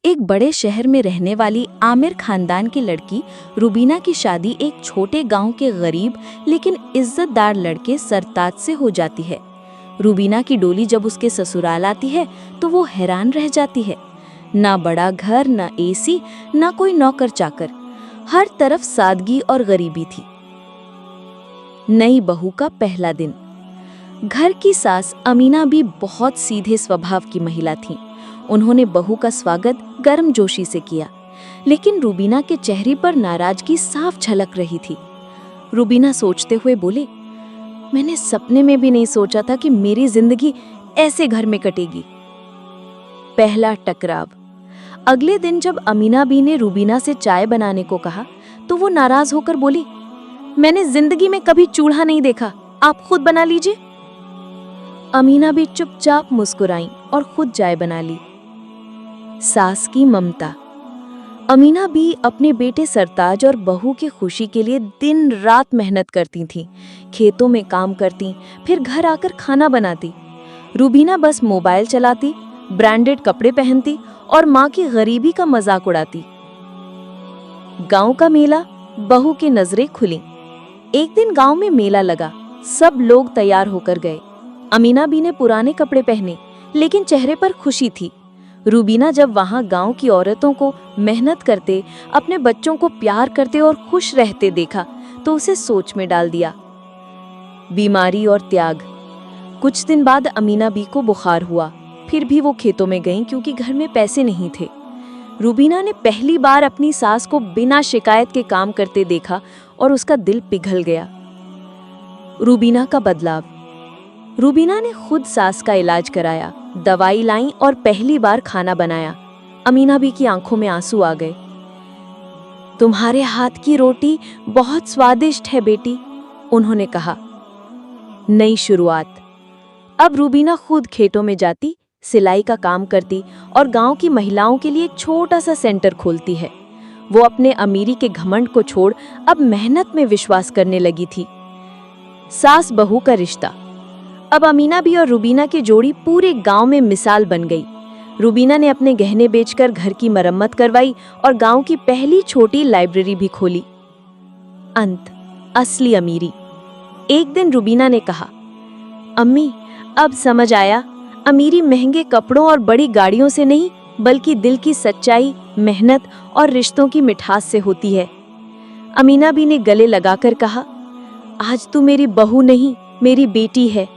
एक बड़े शहर में रहने वाली आमिर खानदान की लड़की रुबीना की शादी एक छोटे गांव के गरीब लेकिन इज्जतदार लड़के सरताज से हो जाती है। रुबीना की डोली जब उसके ससुराल आती है तो वो हैरान रह जाती है। ना बड़ा घर, ना एसी, ना कोई नौकर चाकर, हर तरफ सादगी और गरीबी थी। नई बहू का पहला दिन। घर की सास अमीना भी बहुत सीधे स्वभाव की महिला थी। उन्होंने बहू का स्वागत गर्मजोशी से किया, लेकिन रुबीना के चेहरे पर नाराजगी साफ झलक रही थी। रुबीना सोचते हुए बोले, मैंने सपने में भी नहीं सोचा था कि मेरी जिंदगी ऐसे घर में कटेगी। पहला टकराव। अगले दिन जब अमीना बी ने रुबीना से चाय बनाने को कहा तो वो नाराज होकर बोली, मैंने जिंदगी में कभी चूल्हा नहीं देखा, आप खुद बना लीजिए। अमीना भी चुपचाप मुस्कुराई और खुद चाय बना ली। सास की ममता। अमीना भी अपने बेटे सरताज और बहू की खुशी के लिए दिन रात मेहनत करती थीं, खेतों में काम करती, फिर घर आकर खाना बनाती। रुबीना बस मोबाइल चलाती, ब्रांडेड कपड़े पहनती और माँ की गरीबी का मजाक उड़ाती। गांव का मेला। बहू की नजरें खुली। एक दिन गांव में मेला लगा, सब लोग तैयार होकर गए। अमीना बी ने पुराने कपड़े पहने, लेकिन चेहरे पर खुशी थी। रुबीना जब वहां गांव की औरतों को मेहनत करते, अपने बच्चों को प्यार करते और खुश रहते देखा तो उसे सोच में डाल दिया। बीमारी और त्याग। कुछ दिन बाद अमीना बी को बुखार हुआ, फिर भी वो खेतों में गईं क्योंकि घर में पैसे नहीं थे। रुबीना ने पहली बार अपनी सास को बिना शिकायत के काम करते देखा और उसका दिल पिघल गया। रुबीना का बदलाव। रुबीना ने खुद सास का इलाज कराया, दवाई लाई और पहली बार खाना बनाया। अमीना बी की आंखों में आंसू आ गए। तुम्हारे हाथ की रोटी बहुत स्वादिष्ट है बेटी, उन्होंने कहा। नई शुरुआत। अब रुबीना खुद खेतों में जाती, सिलाई का काम करती और गांव की महिलाओं के लिए एक छोटा सा सेंटर खोलती है। वो अपने अमीरी के घमंड को छोड़ अब मेहनत में विश्वास करने लगी थी। सास बहू का रिश्ता। अब अमीना बी और रुबीना की जोड़ी पूरे गांव में मिसाल बन गई। रुबीना ने अपने गहने बेचकर घर की मरम्मत करवाई और गांव की पहली छोटी लाइब्रेरी भी खोली। अंत। असली अमीरी। एक दिन रुबीना ने कहा, अम्मी, अब समझ आया, अमीरी महंगे कपड़ों और बड़ी गाड़ियों से नहीं, बल्कि दिल की सच्चाई, मेहनत और रिश्तों की मिठास से होती है। अमीना बी ने गले लगाकर कहा, आज तू मेरी बहू नहीं, मेरी बेटी है।